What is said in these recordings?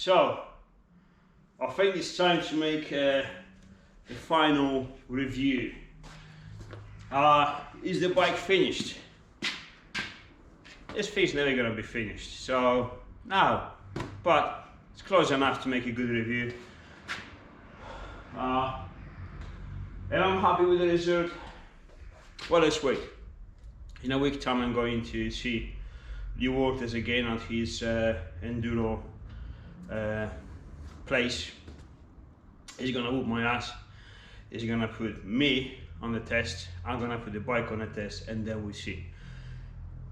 So I think it's time to make the final review. Is the bike finished? This thing's never gonna be finished, so no, but it's close enough to make a good review. And I'm happy with the result. Well, let's wait. In a week's time I'm going to see Lee Waters again at his enduro place. He's gonna whoop my ass. He's gonna put me on the test. I'm gonna put the bike on the test, and then we see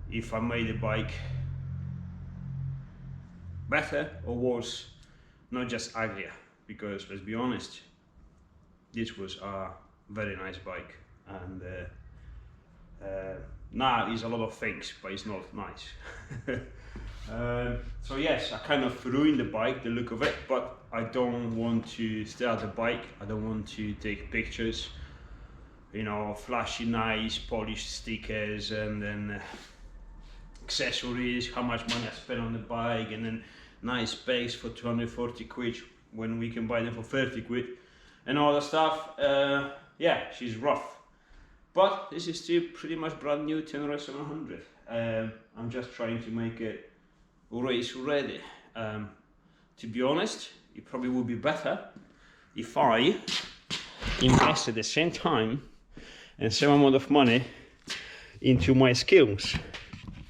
if I made the bike better or worse, not just uglier. Because let's be honest, this was a very nice bike, and now it's a lot of things, but it's not nice. So yes, I kind of ruined the bike, the look of it, but I don't want to start the bike. I don't want to take pictures, you know, flashy, nice, polished stickers, and then accessories, how much money I spent on the bike, and then nice bags for 240 quid when we can buy them for 30 quid, and all that stuff. Yeah, she's rough. But this is still pretty much brand new Tenere 700. I'm just trying to make it race ready. To be honest, it probably would be better if I invest at the same time and same amount of money into my skills.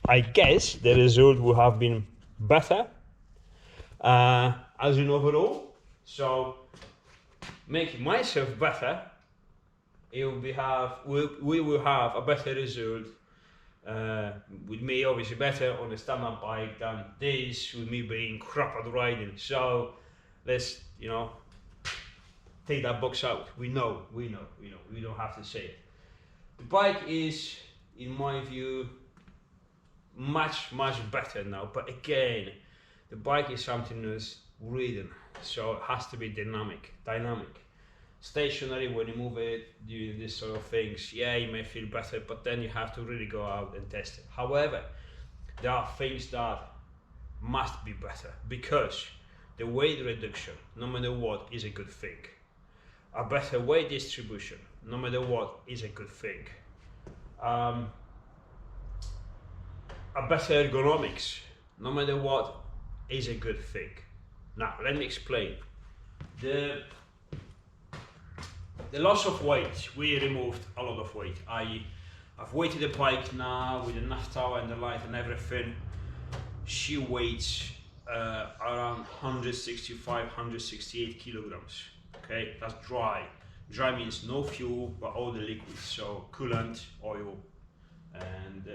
I guess the result would have been better as an overall. So making myself better, we will have a better result with me obviously better on the standard bike than this, with me being crap at riding. So let's, you know, take that box out. We know, we don't have to say it. The bike is, in my view, much better now, but again, the bike is something that's ridden, so it has to be dynamic. Stationary, when you move it, doing this sort of things, yeah, you may feel better, but then you have to really go out and test it. However, there are things that must be better, because the weight reduction, no matter what, is a good thing. A better weight distribution, no matter what, is a good thing. A better ergonomics, no matter what, is a good thing. Now, let me explain. The loss of weight, we removed a lot of weight. I've weighted the bike now with the naphtha and the light and everything. She weighs around 165, 168 kilograms. Okay, that's dry. Dry means no fuel, but all the liquids, so coolant, oil, and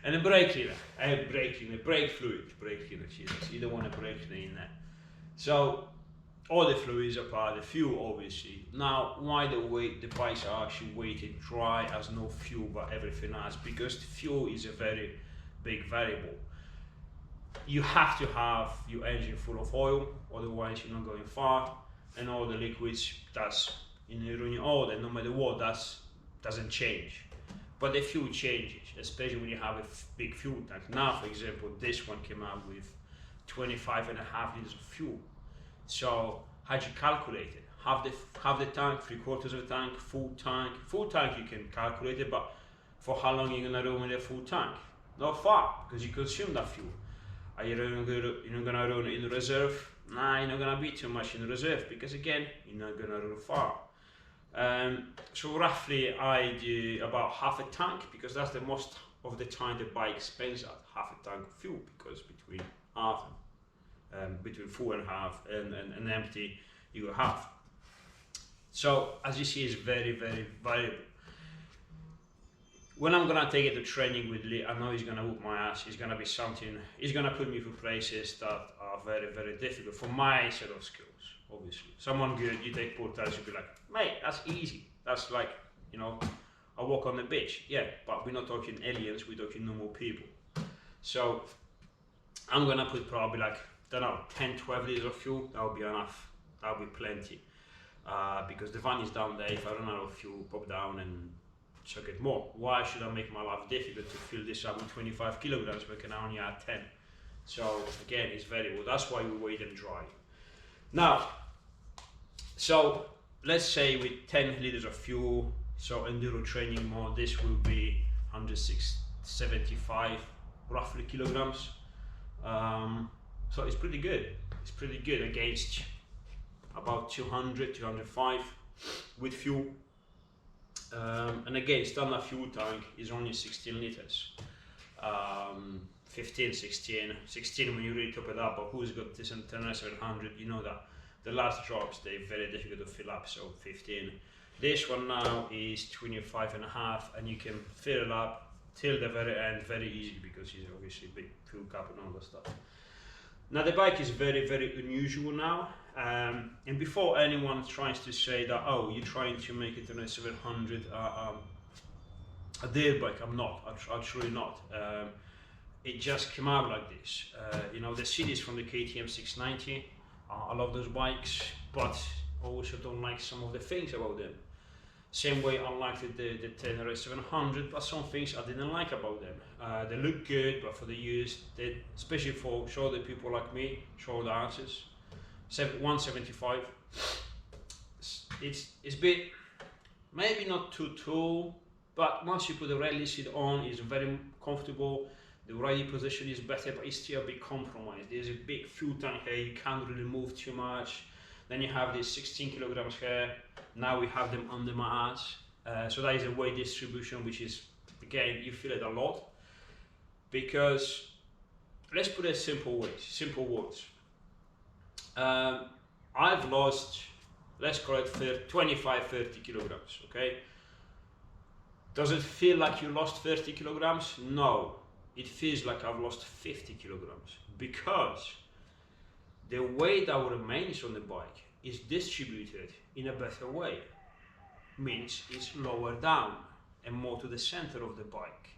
and a brake cleaner, brake fluid, Jesus, you don't want a brake cleaner in there. So all the fluids are part of the fuel, obviously. Now, why the bikes are actually weighted dry as no fuel, but everything else? Because the fuel is a very big variable. You have to have your engine full of oil, otherwise you're not going far, and all the liquids, that's in your oil, and no matter what, that doesn't change. But the fuel changes, especially when you have a big fuel tank. Now, for example, this one came out with 25.5 liters of fuel. So how'd you calculate it? Half the tank, 3/4 of the tank, full tank. Full tank you can calculate it, but for how long are you gonna run with a full tank? Not far, because you consume that fuel. Are you gonna run in reserve? Nah, you're not gonna be too much in reserve, because again, you're not gonna run far. So roughly I do about half a tank, because that's the most of the time the bike spends at half a tank of fuel, because between full and half and empty you will have. So as you see, it's very variable. When I'm gonna take it to training with Lee, I know he's gonna whoop my ass. He's gonna be something, he's gonna put me through places that are very difficult for my set of skills, obviously. Someone good, you take portage, you'll be like, mate, that's easy. That's like, you know, I walk on the beach. Yeah, but we're not talking aliens, we're talking normal people. So I'm gonna put probably like, I don't know, 10-12 liters of fuel. That will be enough. That will be plenty. Because the van is down there. If I run out of fuel, pop down and chuck it more. Why should I make my life difficult to fill this up with 25 kilograms when I can only add 10? So again, it's very good. That's why we wait them dry. Now, so let's say with 10 liters of fuel, so enduro training mode, this will be 175 roughly kilograms. So it's pretty good. It's pretty good against about 200, 205 with fuel. And again, standard fuel tank is only 16 liters. 15, 16 when you really top it up, but who's got this Tenere 700, you know that the last drops, they're very difficult to fill up, so 15. This one now is 25.5, and you can fill it up till the very end very easily because it's obviously big fuel cap and all that stuff. Now the bike is very, very unusual now, and before anyone tries to say that, oh, you're trying to make it Tenere 700 a dirt bike, I'm not, actually not. It just came out like this. You know, the series from the KTM 690, I love those bikes, but also don't like some of the things about them. Same way I liked the Tenere 700, but some things I didn't like about them. They look good, but for the use, especially for shoulder people like me, shoulder arches, 175. It's a bit, maybe not too tall, but once you put the rally seat on, it's very comfortable. The riding position is better, but it's still a bit compromised. There's a big fuel tank here, you can't really move too much. Then you have these 16 kilograms here. Now we have them under my ass. So that is a weight distribution, which is, again, you feel it a lot. Because, let's put it simple words. I've lost, let's call it 25, 30 kilograms, okay? Does it feel like you lost 30 kilograms? No. It feels like I've lost 50 kilograms because the weight that remains on the bike is distributed in a better way. Means it's lower down and more to the center of the bike.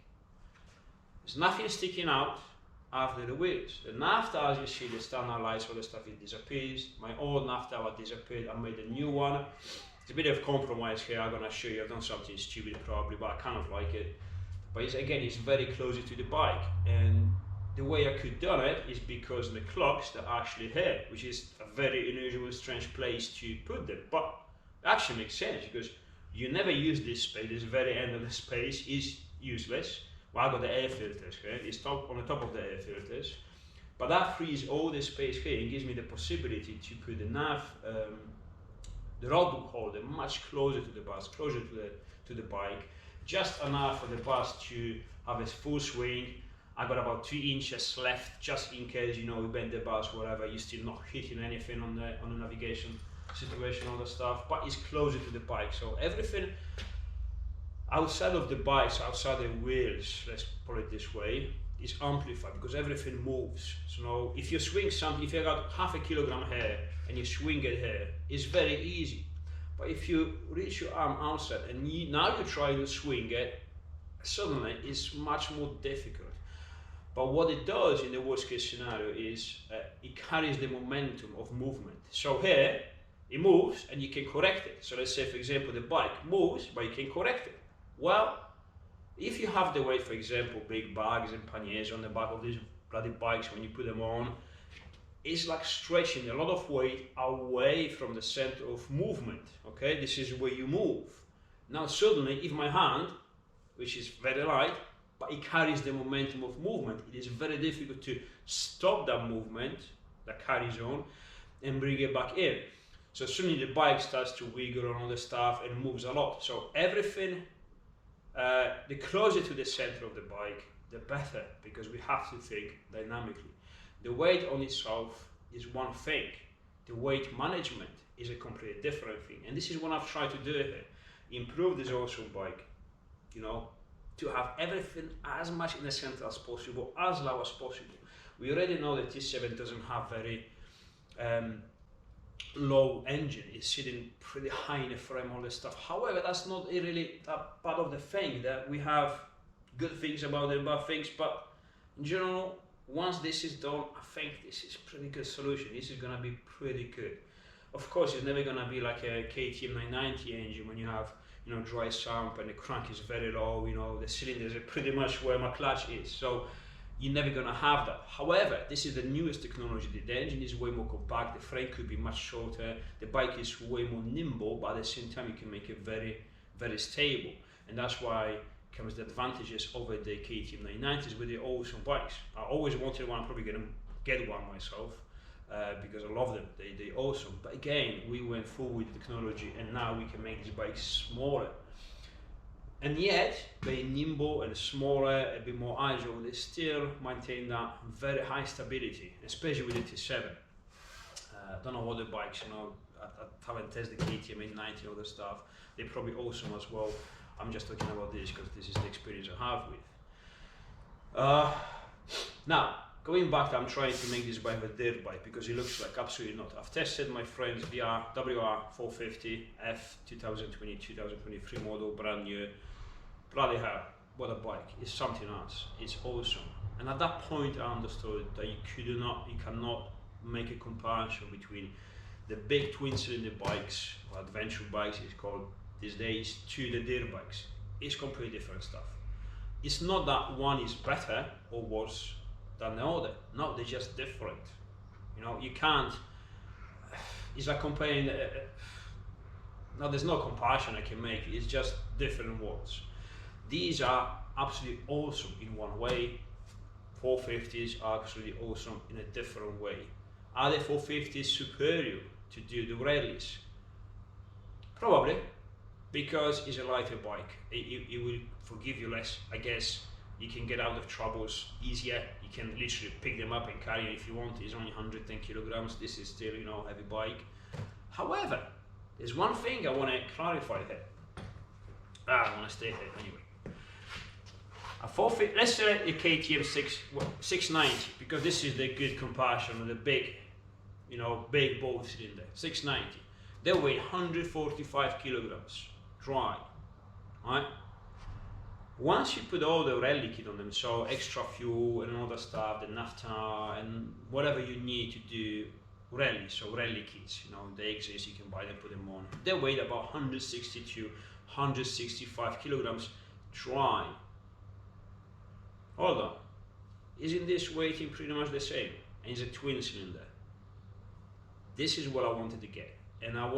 There's nothing sticking out after the wheels. The naphtha, as you see, the standard lights, all the stuff, it disappears. My old naphtha had disappeared, I made a new one. It's a bit of compromise here, I'm gonna show you, I've done something stupid probably, but I kind of like it. But it's very close to the bike, and the way I could done it is because the clocks are actually here, which is a very unusual, strange place to put them. But it actually makes sense because you never use this space. This very end of the space is useless. Well, I got the air filters here. It's on the top of the air filters, but that frees all the space here and gives me the possibility to put the nav, the roadbook holder much closer to the bus, closer to the bike. Just enough for the bus to have a full swing. I got about 2 inches left, just in case, you know, we bend the bus, whatever, you're still not hitting anything on the navigation situation, all the stuff, but it's closer to the bike. So everything outside of the bike, so outside the wheels, let's put it this way, is amplified because everything moves. So if you swing something, if you got half a kilogram here and you swing it here, it's very easy. But if you reach your arm outside and now you try to swing it, suddenly it's much more difficult. But what it does in the worst case scenario is it carries the momentum of movement. So here, it moves and you can correct it. So let's say, for example, the bike moves, but you can correct it. Well, if you have the weight, for example, big bags and panniers on the back of these bloody bikes when you put them on, it's like stretching a lot of weight away from the center of movement, okay? This is where you move. Now suddenly, if my hand, which is very light, but it carries the momentum of movement, it is very difficult to stop that movement that carries on and bring it back in. So suddenly the bike starts to wiggle and all the stuff and moves a lot. So everything, the closer to the center of the bike, the better, because we have to think dynamically. The weight on itself is one thing. The weight management is a completely different thing. And this is what I've tried to do here. Improve this awesome bike, you know, to have everything as much in the center as possible, as low as possible. We already know that T7 doesn't have very low engine. It's sitting pretty high in the frame, all this stuff. However, that's not really that part of the thing, that we have good things about it, bad things, but in general, once this is done, I think this is a pretty good solution. This is gonna be pretty good. Of course, it's never gonna be like a KTM 990 engine when you have, you know, dry sump and the crank is very low, you know, the cylinders are pretty much where my clutch is. So you're never gonna have that. However, this is the newest technology. The engine is way more compact, the frame could be much shorter, the bike is way more nimble, but at the same time you can make it very, very stable. And that's why comes the advantages over the KTM 990s with the awesome bikes. I always wanted one, I'm probably gonna get one myself because I love them, they're awesome. But again, we went forward with the technology and now we can make these bikes smaller. And yet, being nimble and smaller, a bit more agile, they still maintain that very high stability, especially with the T7. I don't know what the bikes, you know, I haven't tested the KTM 890 and other stuff. They're probably awesome as well. I'm just talking about this because this is the experience I have with. Now, going back, I'm trying to make this bike a dirt bike because it looks like absolutely not. I've tested my friend's WR450 F 2020-2023 model, brand new. Bloody hell, what a bike! It's something else. It's awesome. And at that point, I understood that you cannot make a comparison between the big twin-cylinder bikes, or adventure bikes, it's called these days, to the dirt bikes. It's completely different stuff. It's not that one is better or worse than the other. No, they're just different. You know, you can't. It's like comparing. No, there's no comparison I can make. It's just different words. These are absolutely awesome in one way. 450s are absolutely awesome in a different way. Are the 450s superior to do the rallies? Probably, because it's a lighter bike. It will forgive you less, I guess. You can get out of troubles easier. You can literally pick them up and carry it if you want. It's only 110 kilograms. This is still, you know, a heavy bike. However, there's one thing I want to clarify here. I want to stay here anyway. A 450, let's say a KTM 690, because this is the good comparison of the big, you know, big ball cylinder. 690. They weigh 145 kilograms dry, right? Once you put all the rally kit on them, so extra fuel and all that stuff, the naphtha and whatever you need to do rally, so rally kits, you know, they exist, you can buy them, put them on. They weigh about 162, 165 kilograms dry. Hold on, isn't this weighting pretty much the same? And it's a twin cylinder. This is what I wanted to get. And I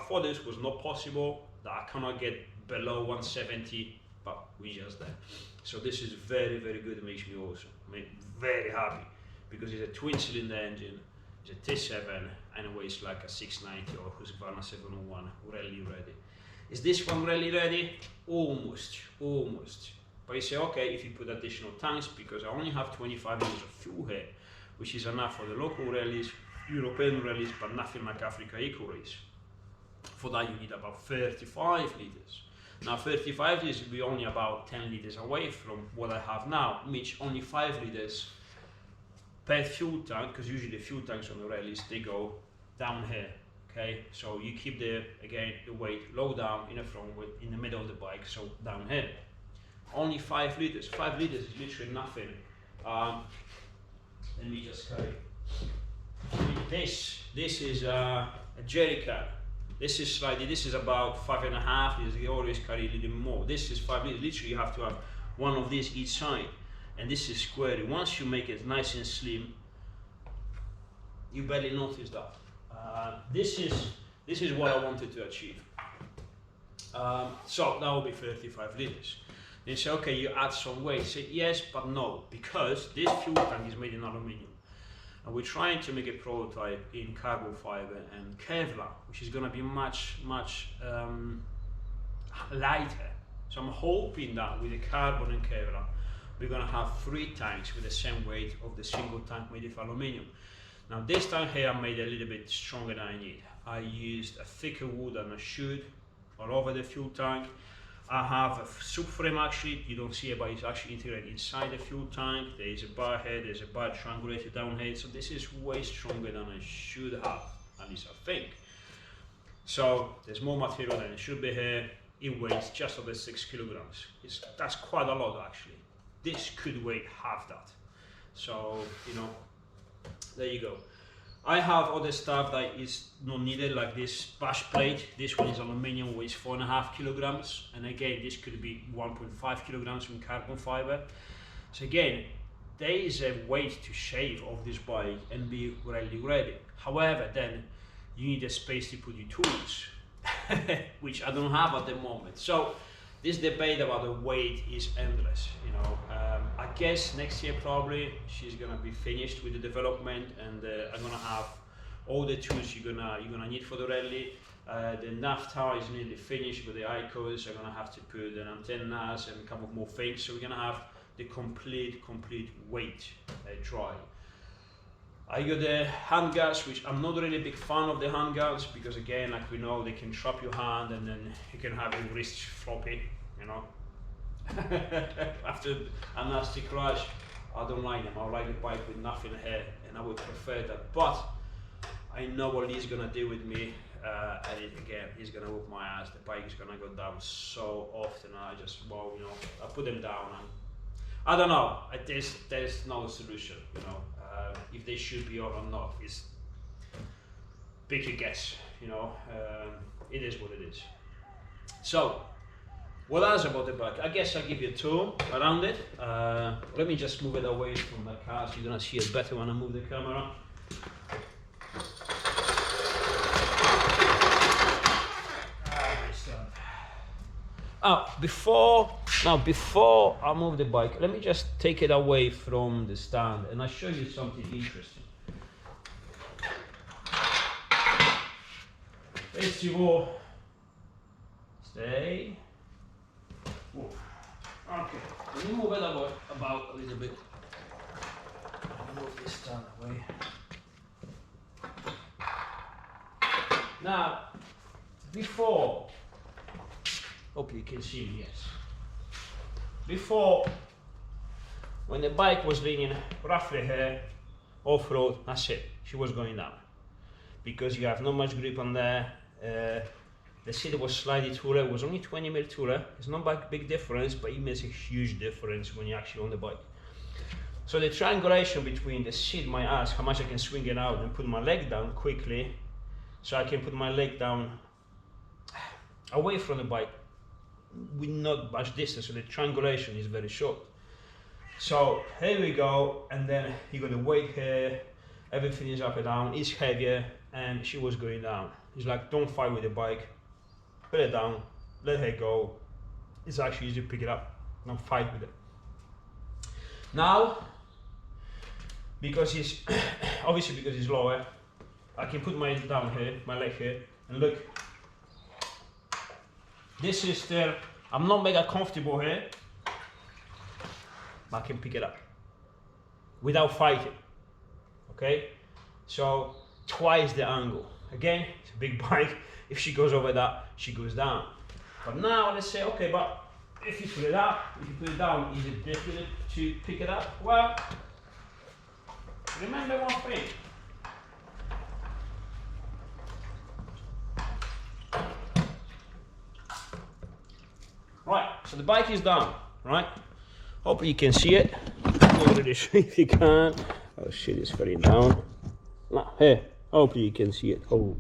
thought this was not possible, that I cannot get below 170, but we're just there. So this is very, very good. It makes me awesome. I mean, very happy because it's a twin cylinder engine, it's a T7, and it weighs like a 690 or Husqvarna 701 rally ready. Is this one rally ready? Almost, almost. But you say, okay, if you put additional tanks, because I only have 25 liters of fuel here, which is enough for the local rallies, European rallies, but nothing like Africa Eco Race. For that you need about 35 liters. Now 35 liters will be only about 10 liters away from what I have now, which only 5 liters per fuel tank, because usually the fuel tanks on the rallies, they go down here, okay? So you keep the weight low down in the front, in the middle of the bike, so down here. Only 5 liters. 5 liters is literally nothing. Let me just carry. This is a jerry can. This is about 5.5 liters. You always carry a little more. This is 5 liters. Literally, you have to have one of these each side, and this is square. Once you make it nice and slim, you barely notice that. This is what I wanted to achieve. So that will be 35 liters. They say, okay, you add some weight. Say yes, but no, because this fuel tank is made in aluminium. And we're trying to make a prototype in carbon fiber and Kevlar, which is going to be much, much lighter. So I'm hoping that with the carbon and Kevlar, we're going to have 3 tanks with the same weight of the single tank made of aluminium. Now this tank here I made a little bit stronger than I need. I used a thicker wood than I should all over the fuel tank. I have a subframe actually, you don't see it, but it's actually integrated inside the fuel tank. There is a bar head, there's a bar triangulated down here, so this is way stronger than I should have, at least I think. So there's more material than it should be here. It weighs just over 6 kilograms. That's quite a lot actually. This could weigh half that. So, you know, there you go. I have other stuff that is not needed, like this bash plate. This one is aluminium, weighs 4.5 kilograms. And again, this could be 1.5 kilograms from carbon fiber. So again, there is a way to shave off this bike and be rally ready. However, then you need a space to put your tools, which I don't have at the moment. So this debate about the weight is endless. You know, I guess next year probably she's gonna be finished with the development, and I'm gonna have all the tools you're gonna need for the rally. The nav tower is nearly finished with the icons. I'm gonna have to put an antennas and a couple more things. So we're gonna have the complete weight dry. I got the handguards, which I'm not really a big fan of the handguards, because again, like we know, they can trap your hand and then you can have your wrist floppy, you know. After a nasty crash, I don't like them. I like the bike with nothing here, and I would prefer that. But I know what he's gonna do with me, and again, he's gonna whoop my ass. The bike is gonna go down so often. I just, well, you know, I put them down, and I don't know. There's no solution, you know. If they should be or not, is pick your guess, you know. It is what it is. So, what else about the bike? I guess I'll give you a tour around it. Let me just move it away from the car so you're gonna see it better when I move the camera. Before I move the bike, let me just take it away from the stand and I'll show you something interesting. First of all, stay. Whoa. Okay, let me move it about a little bit. Move this stand away. Now, before, hope you can see me, yes. Before, when the bike was leaning roughly here, off-road, that's it, she was going down. Because you have not much grip on there. The seat was slightly taller, it was only 20mm taller. It's not a big difference, but it makes a huge difference when you're actually on the bike. So the triangulation between the seat, my ass, how much I can swing it out and put my leg down quickly, so I can put my leg down away from the bike with not much distance, so the triangulation is very short. So here we go, and then you got the weight here, everything is up and down, it's heavier, and she was going down. It's like, don't fight with the bike, put it down, let her go. It's actually easy to pick it up, don't fight with it. Now, because it's obviously because it's lower, I can put my down here, my leg here, and look. This is still, I'm not mega comfortable here, but I can pick it up without fighting. Okay, so twice the angle. Again, it's a big bike. If she goes over that, she goes down. But now let's say, okay, but if you put it up, if you put it down, is it difficult to pick it up? Well, remember one thing. Right, so the bike is down, right? Hopefully you can see it. If you can't, oh shit, it's very down. Now, here, hopefully you can see it. Oh,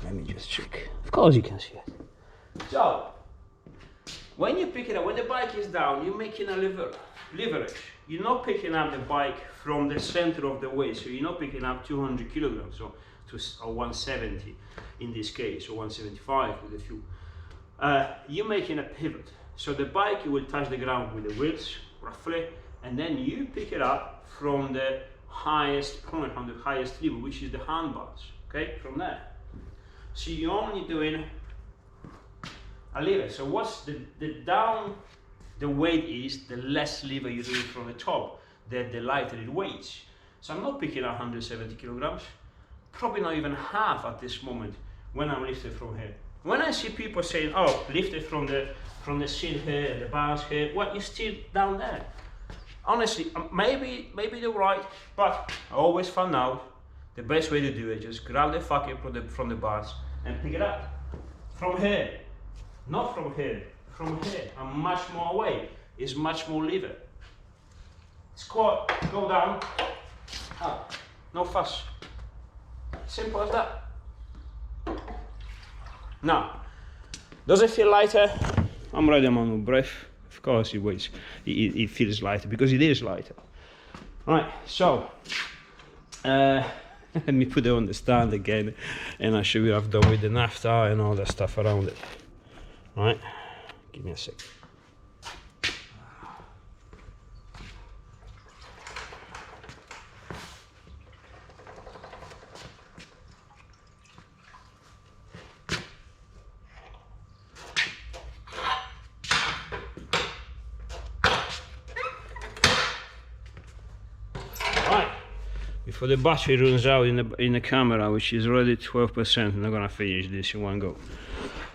let me just check. Of course you can see it. So, when you pick it up, when the bike is down, you're making a leverage. You're not picking up the bike from the center of the weight, so you're not picking up 200 kilograms, or 170 in this case, or 175 with a few. You're making a pivot. So the bike, you will touch the ground with the wheels, roughly, and then you pick it up from the highest point, on the highest lever, which is the handbars, okay, from there. So you're only doing a lever. So what's the down the weight is, the less lever you're doing from the top, the lighter it weighs. So I'm not picking up 170 kilograms, probably not even half at this moment when I'm lifted from here. When I see people saying, oh, lift it from the seat here, the bars here, well, you're still down there. Honestly, maybe they're right, but I always found out the best way to do it, just grab the fucking from the bars and pick it up. From here, not from here, from here. I'm much more away, it's much more lever. Squat, go down, up, no fuss. Simple as that. Now, does it feel lighter? I'm ready, I'm out of breath. Of course it weighs, it feels lighter because it is lighter. All right, so let me put it on the stand again, and I'll show you what I've done with the naphtha and all that stuff around it. All right, give me a sec. Before the battery runs out in the camera, which is already 12%, I'm not gonna finish this in one go.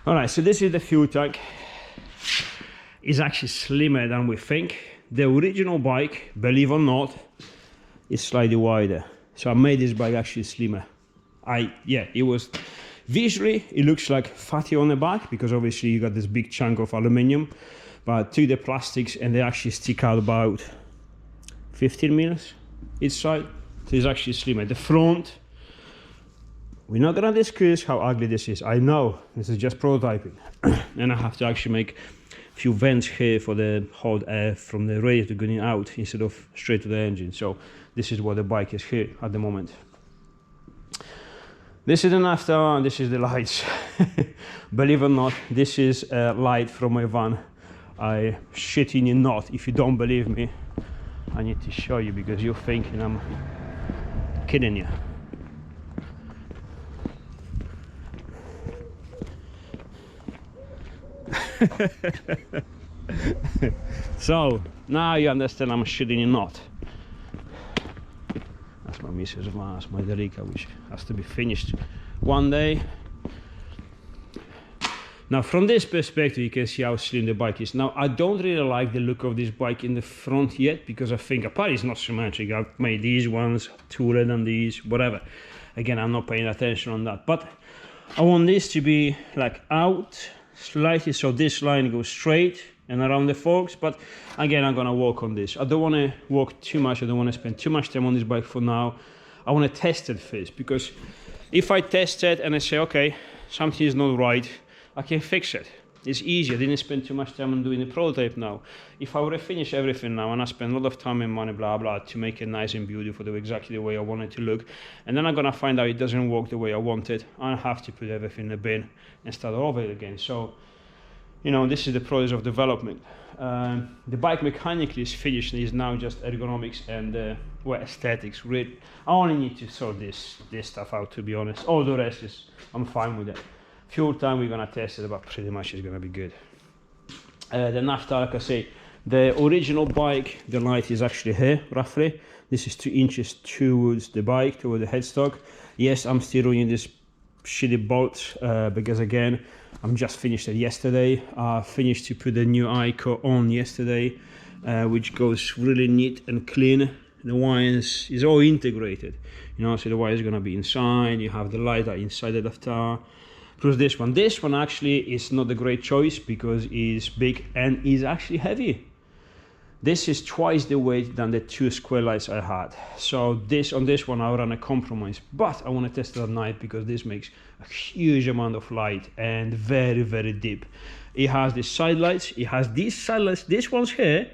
All right, so this is the fuel tank. It's actually slimmer than we think. The original bike, believe it or not, is slightly wider. So I made this bike actually slimmer. Yeah, it was visually it looks like fatty on the back because obviously you got this big chunk of aluminium, but I took the plastics and they actually stick out about 15 mils each side. So it's actually slimmer. The front, we're not gonna discuss how ugly this is. I know this is just prototyping, and I have to actually make a few vents here for the hot air from the radiator going out instead of straight to the engine. So this is what the bike is here at the moment. This is the naphtha and this is the lights. Believe it or not, this is a light from my van. I shit in you not. If you don't believe me, I need to show you because you're thinking I'm kidding you. So now you understand I'm shitting you not. That's my Mrs. Vaz, my Delica, which has to be finished one day. Now from this perspective you can see how slim the bike is. Now I don't really like the look of this bike in the front yet because I think apart it's not symmetric. I've made these ones taller than these, whatever. Again, I'm not paying attention on that, but I want this to be like out slightly so this line goes straight and around the forks, but again I'm gonna work on this. I don't want to work too much, I don't want to spend too much time on this bike for now. I want to test it first, because if I test it and I say okay, something is not right, I can fix it. It's easy. I didn't spend too much time on doing the prototype now. If I were to finish everything now and I spend a lot of time and money, blah blah, to make it nice and beautiful, exactly the way I want it to look, and then I'm gonna find out it doesn't work the way I want it, I have to put everything in the bin and start over again. So, you know, this is the process of development. The bike mechanically is finished. It's now just ergonomics and well, aesthetics. I only need to sort this stuff out, to be honest. All the rest is, I'm fine with it. Fuel time, we're gonna test it, but pretty much it's gonna be good. The naphtha, like I say, the original bike, the light is actually here, roughly. This is 2 inches towards the bike, toward the headstock. Yes, I'm still running this shitty bolt because again, I'm just finished it yesterday. I finished to put the new ICO on yesterday, which goes really neat and clean. The wires is all integrated, you know, so the wire is gonna be inside. You have the light inside the naphtha. Plus this one actually is not a great choice because it's big and is actually heavy. This is twice the weight than the 2 square lights I had. So on this one I'll run a compromise, but I want to test it at night because this makes a huge amount of light and very, very deep. It has the side lights, it has these side lights, this one's here,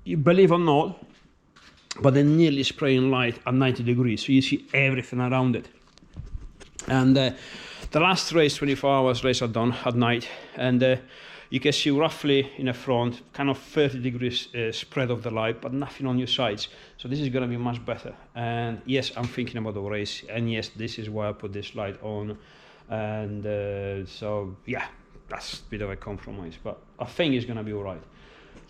you believe or not, but they're nearly spraying light at 90 degrees, so you see everything around it. And the last race, 24 hours race, I've done at night, and you can see roughly in the front, kind of 30 degrees spread of the light, but nothing on your sides. So this is going to be much better. And yes, I'm thinking about the race, and yes, this is why I put this light on. And so yeah, that's a bit of a compromise, but I think it's going to be all right.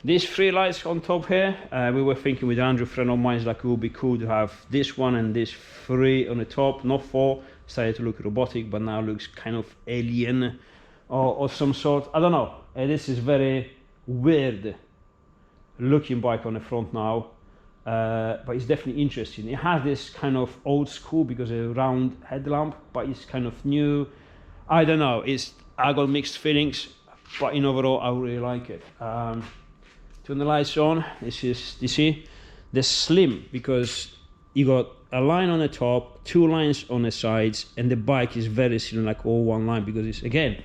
These 3 lights on top here, we were thinking with Andrew, friend of mine, like it would be cool to have this one and this 3 on the top, not 4. Started to look robotic, but now looks kind of alien or some sort. I don't know. This is very weird looking bike on the front now, but it's definitely interesting. It has this kind of old school because a round headlamp, but it's kind of new. I don't know. I got mixed feelings, but in overall I really like it. Turn the lights on. This is, you see, they're slim because you got a line on the top, 2 lines on the sides, and the bike is very slim, like all one line, because it's, again,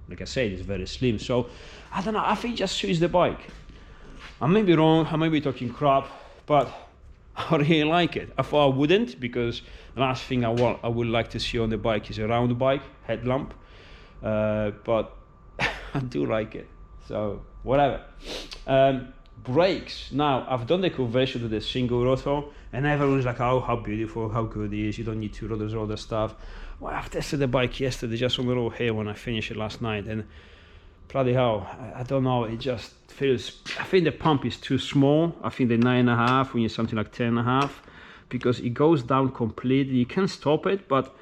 like I said, it's very slim. So I don't know, I think it just suits the bike. I may be wrong, I may be talking crap, but I really like it. I thought I wouldn't, because the last thing I would like to see on the bike is a round bike headlamp, but I do like it, so whatever. Brakes. Now I've done the conversion to the single rotor, and everyone's like, oh, how beautiful, how good it is, you don't need two rotors, all that stuff. Well, I've tested the bike yesterday just on the road here when I finished it last night, and bloody hell, I don't know, it just feels, I think the pump is too small. I think the 9.5, we need something like 10.5, because it goes down completely. You can stop it, but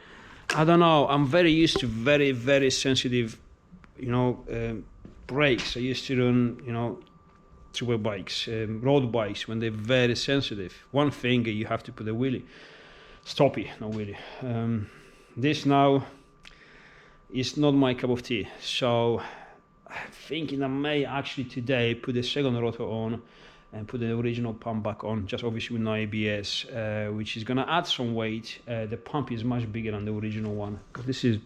I don't know, I'm very used to very sensitive, you know, brakes. I used to run, you know, triple bikes, road bikes, when they're very sensitive. One finger, you have to put a wheelie, stoppie, not wheelie. This now is not my cup of tea, so I'm thinking I may actually today put the second rotor on and put the original pump back on, just obviously with no ABS, which is gonna add some weight. The pump is much bigger than the original one. This is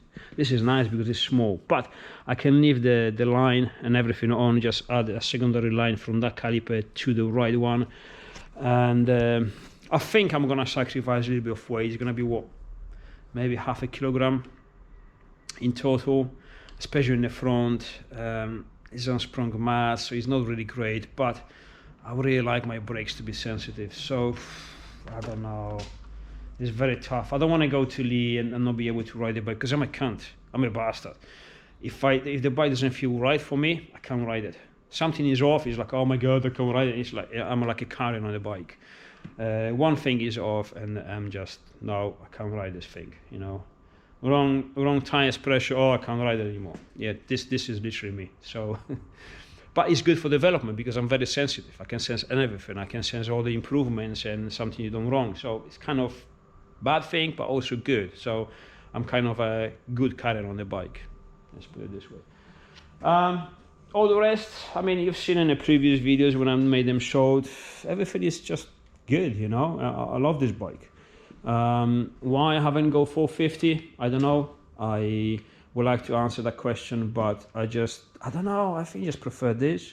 nice because it's small, but I can leave the line and everything on, just add a secondary line from that caliper to the right one. And I think I'm gonna sacrifice a little bit of weight. It's gonna be what, maybe 0.5 kilogram in total, especially in the front. It's unsprung mass, so it's not really great, but I would really like my brakes to be sensitive. So I don't know, it's very tough. I don't want to go to Lee and not be able to ride the bike, because I'm a cunt, I'm a bastard. If the bike doesn't feel right for me, I can't ride it. Something is off, it's like, oh my god, I can't ride it. It's like, I'm like a carrion on the bike. One thing is off and I'm just, no, I can't ride this thing, you know. Wrong tires pressure, oh, I can't ride it anymore. Yeah, this is literally me. So but it's good for development, because I'm very sensitive. I can sense everything. I can sense all the improvements and something you done wrong. So it's kind of bad thing, but also good. So I'm kind of a good carrier on the bike. Let's put it this way. All the rest, I mean, you've seen in the previous videos when I made them showed, everything is just good, you know. I love this bike. Why I haven't go 450, I don't know. I would like to answer that question, but I don't know, I think I just prefer this.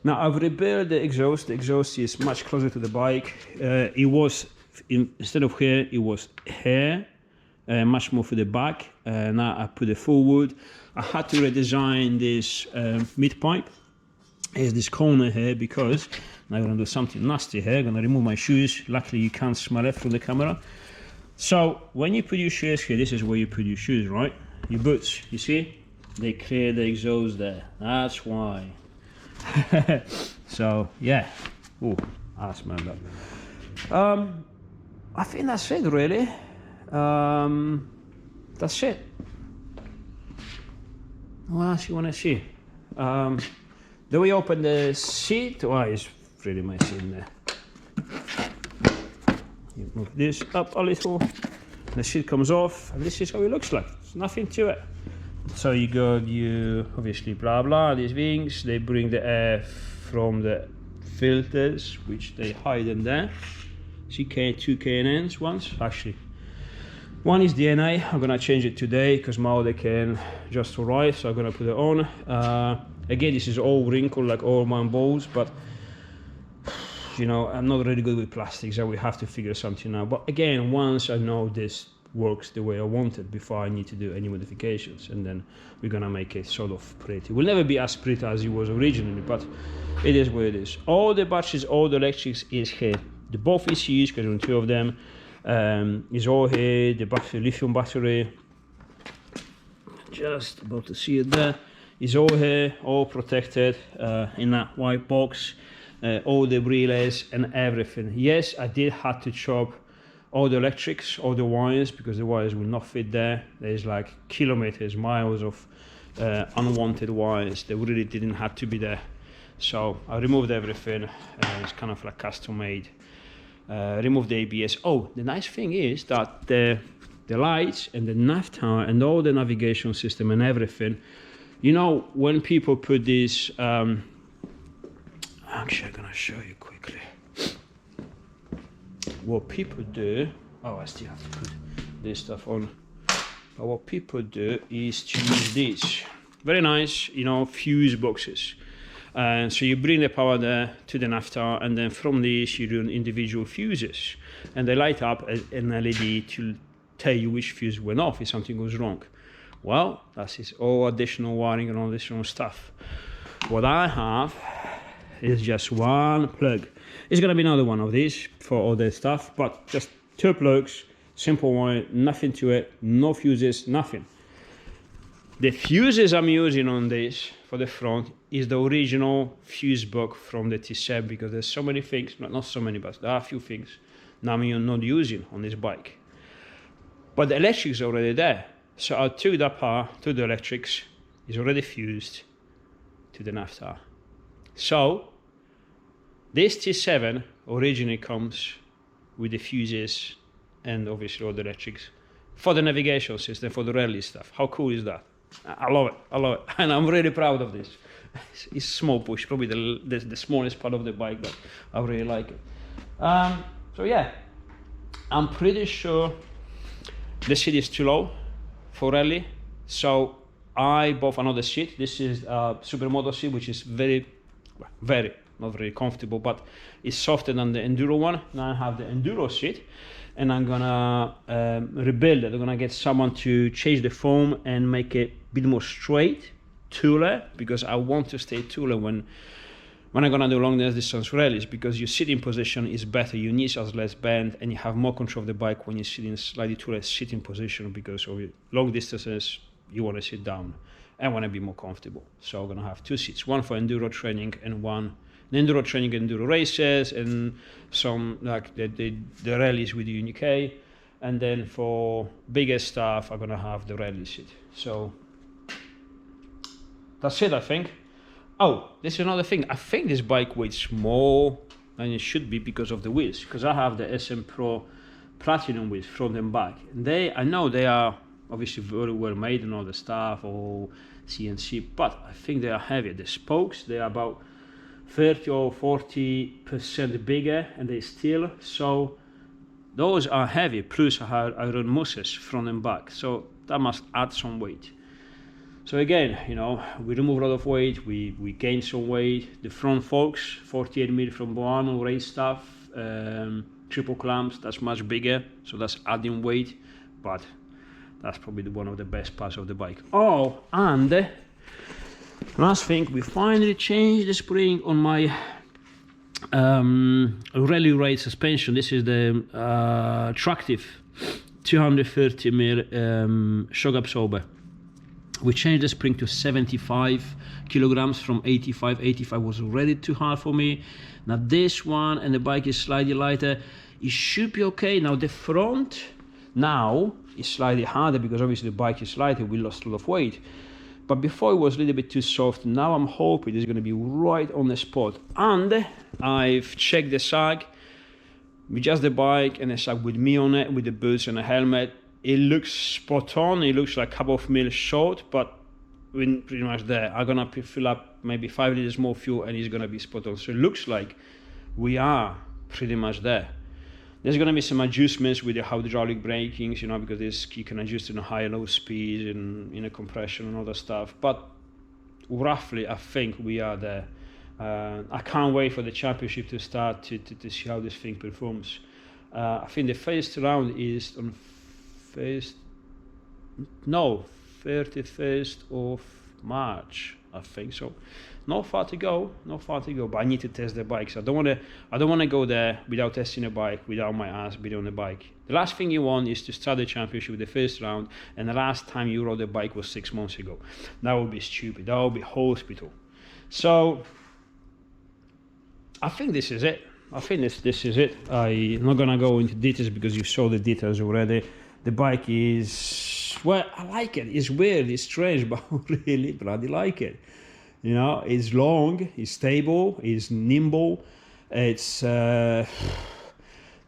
Now I've rebuilt the exhaust. The exhaust is much closer to the bike. It was, instead of here, it was here, much more for the back. Now I put it forward. I had to redesign this mid pipe. Here's this corner here, because now I'm gonna do something nasty here. I'm gonna remove my shoes. Luckily you can't smell it through the camera. So when you put your shoes here, this is where you put your shoes, right? Your boots, you see? They clear the exhaust there. That's why. So yeah. Oh, I smell that. I think that's it really. That's it. What else you want to see? Do we open the seat? Oh, it's pretty messy in there. You move this up a little, the seat comes off, and this is how it looks like. There's nothing to it. So you got you obviously blah blah, these wings, they bring the air from the filters, which they hide in there. See, two K&Ns once, actually. One is DNA, I'm gonna change it today because my other can just arrived, so I'm gonna put it on. Again, this is all wrinkled like all my balls, but you know, I'm not really good with plastics, so we have to figure something out. But again, once I know this works the way I want it, before I need to do any modifications, and then we're gonna make it sort of pretty. It will never be as pretty as it was originally, but it is what it is. All the batteries, all the electrics is here. The both ECUs, because there are two of them, is all here. The battery, lithium battery, just about to see it there, is all here, all protected in that white box. All the relays and everything. Yes, I did have to chop all the electrics, all the wires, because the wires will not fit there. There's like kilometers, miles of unwanted wires that really didn't have to be there. So I removed everything. It's kind of like custom made. Remove the ABS. Oh, the nice thing is that the lights and the nav tower and all the navigation system and everything, you know, when people put this, actually I'm gonna show you quickly what people do. Oh, I still have to put this stuff on. But what people do is to use this. very nice, you know, fuse boxes. So you bring the power there to the naphtha, and then from this you do individual fuses, and they light up an LED to tell you which fuse went off if something goes wrong. Well, that's all additional wiring and all additional stuff. What I have is just one plug. It's gonna be another one of these for all the stuff, but just 2 plugs, simple one, nothing to it, no fuses, nothing. The fuses I'm using on this for the front is the original fuse box from the T7, because there's so many things, not so many, but there are a few things now I'm not using on this bike. But the electric's already there. So I took that power to the electrics, is already fused to the naphtha. So this T7 originally comes with the fuses and obviously all the electrics for the navigation system, for the rally stuff. How cool is that? I love it, I love it, and I'm really proud of this. It's small push, probably the smallest part of the bike, but I really like it. So yeah, I'm pretty sure the seat is too low for rally, so I bought another seat. This is a Supermoto seat, which is very, not very comfortable, but it's softer than the Enduro one. Now I have the Enduro seat, and I'm gonna rebuild it. I'm gonna get someone to change the foam and make it a bit more straight, taller, because I want to stay taller when I'm gonna do long distance rallies, because your sitting position is better, your knees are less bent, and you have more control of the bike when you sit in slightly taller sitting position, because of long distances you want to sit down and want to be more comfortable. So I'm gonna have 2 seats, one for enduro training and one enduro training, enduro races, and some like the rallies with the UK, and then for bigger stuff I'm gonna have the rally seat. So that's it, I think. Oh, this is another thing. I think this bike weighs more than it should be because of the wheels, because I have the SM Pro Platinum wheels front and back, and I know they are obviously very well made and all the stuff, all CNC, but I think they are heavier. The spokes, they are about 30 or 40% bigger, and they steel, so those are heavy, plus I have iron muscles front and back, so that must add some weight. So again, you know, we remove a lot of weight, we gain some weight. The front forks, 48mm from Boano race stuff, triple clamps, that's much bigger, so that's adding weight, but that's probably one of the best parts of the bike. Oh, and last thing, we finally changed the spring on my rally raid suspension. This is the Tractive 230mm shock absorber. We changed the spring to 75 kilograms from 85. 85 was already too hard for me. Now this one, and the bike is slightly lighter. It should be okay. Now the front now is slightly harder because obviously the bike is lighter. We lost a lot of weight. But before it was a little bit too soft. Now I'm hoping it's going to be right on the spot. And I've checked the sag with just the bike and the sag with me on it, with the boots and the helmet. It looks spot on. It looks like a couple of mils short, but we're pretty much there. I'm gonna fill up maybe 5 liters more fuel and it's gonna be spot on. So it looks like we are pretty much there. There's gonna be some adjustments with the hydraulic brakings, you know, because you can adjust in a high and low speed and in a compression and other stuff. But roughly, I think we are there. I can't wait for the championship to start to see how this thing performs. I think the first round is on 31st of March, I think so. Not far to go, but I need to test the bike. So I don't want to go there without testing a bike, without my ass being on the bike. The last thing you want is to start the championship with the first round, and the last time you rode the bike was 6 months ago. That would be stupid. That would be hospital. So I think this is it. I think this is it. I'm not gonna go into details because you saw the details already. The bike is, well, I like it. It's weird, it's strange, but I really bloody like it. You know, it's long, it's stable, it's nimble. It's, to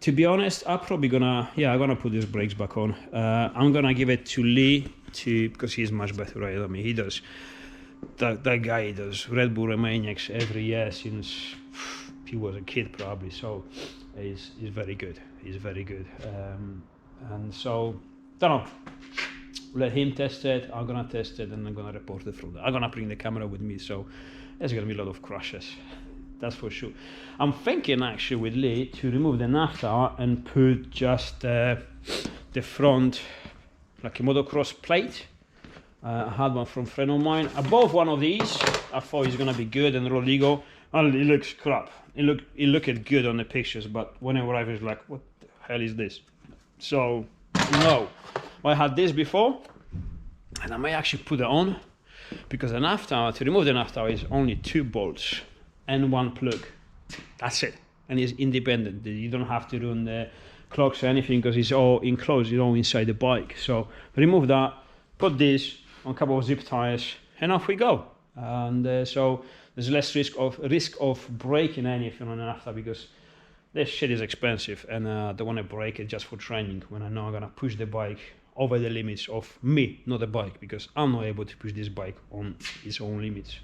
be honest, I'm probably I'm gonna put these brakes back on. I'm gonna give it to Lee because he's much better rider than me. He does, that guy does Red Bull Romaniacs every year since he was a kid probably, so he's very good. He's very good. And so, don't know. let him test it, I'm gonna test it, and I'm gonna report it from there. I'm gonna bring the camera with me, so there's gonna be a lot of crashes, that's for sure. I'm thinking actually with Lee to remove the naphtha and put just the front, like a motocross plate. I had one from a friend of mine. Above one of these, I thought it's gonna be good, and Rodrigo, oh, it looks crap. It looked good on the pictures, but when I arrived, it's like, what the hell is this? So, no. I had this before, and I may actually put it on, because the naphtha, to remove the naphtha, is only 2 bolts and 1 plug. That's it, and it's independent. You don't have to run the clocks or anything, because it's all enclosed, it's all inside the bike. So remove that, put this on a couple of zip ties, and off we go. And so there's less risk of breaking anything on the naphtha, because this shit is expensive, and I don't want to break it just for training when I know I'm gonna push the bike over the limits of me, not the bike, because I'm not able to push this bike on its own limits.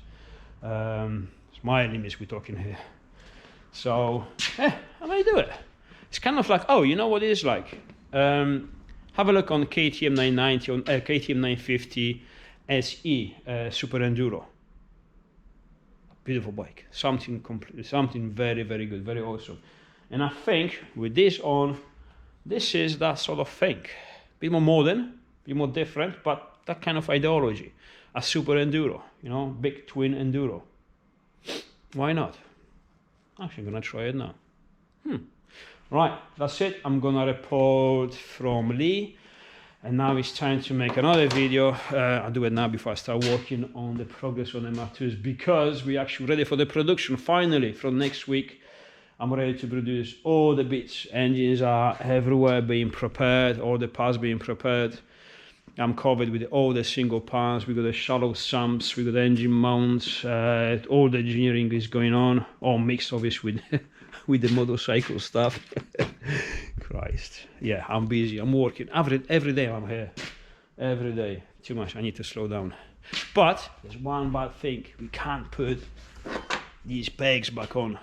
It's my limits we're talking here. So, I may do it. It's kind of like, oh, you know what it is like? Have a look on KTM 990, on KTM 950 SE Super Enduro. Beautiful bike, something very, very good, very awesome. And I think with this on, this is that sort of thing. Bit more modern, a bit more different, but that kind of ideology. A super enduro, you know, big twin enduro. Why not? Actually, I'm gonna try it now. Right, that's it. I'm gonna report from Lee, and now it's time to make another video. I'll do it now before I start working on the progress on MR2s, because we're actually ready for the production finally. From next week, I'm ready to produce all the bits. Engines are everywhere being prepared, all the parts being prepared. I'm covered with all the single parts. We got the shallow sumps, we got the engine mounts, all the engineering is going on, all mixed obviously with with the motorcycle stuff. Christ, yeah, I'm busy. I'm working every day. I'm here every day. Too much. I need to slow down. But there's one bad thing: we can't put these pegs back on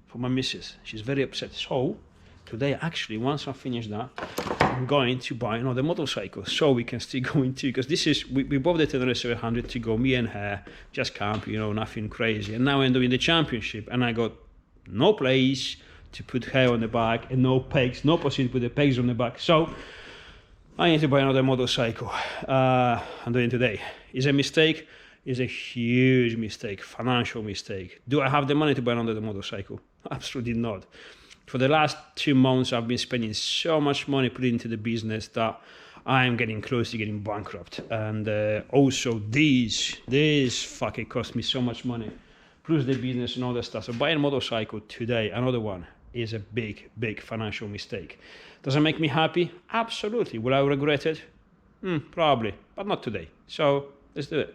for my missus. She's very upset. So today, actually, once I finish that, I'm going to buy another motorcycle so we can still go into, because this is, we bought the Tenere 700 to go, me and her, just camp, you know, nothing crazy. And now I'm doing the championship, and I got no place to put her on the back, and no pegs, no possibility to put the pegs on the back. So I need to buy another motorcycle. I'm doing it today. Is a mistake? Is a huge mistake, financial mistake. Do I have the money to buy another motorcycle? Absolutely not. For the last 2 months, I've been spending so much money putting into the business that I'm getting close to getting bankrupt. And also this fucking cost me so much money, plus the business and all that stuff. So buying a motorcycle today, another one, is a big, big financial mistake. Does it make me happy? Absolutely. Will I regret it? Probably, but not today. So let's do it.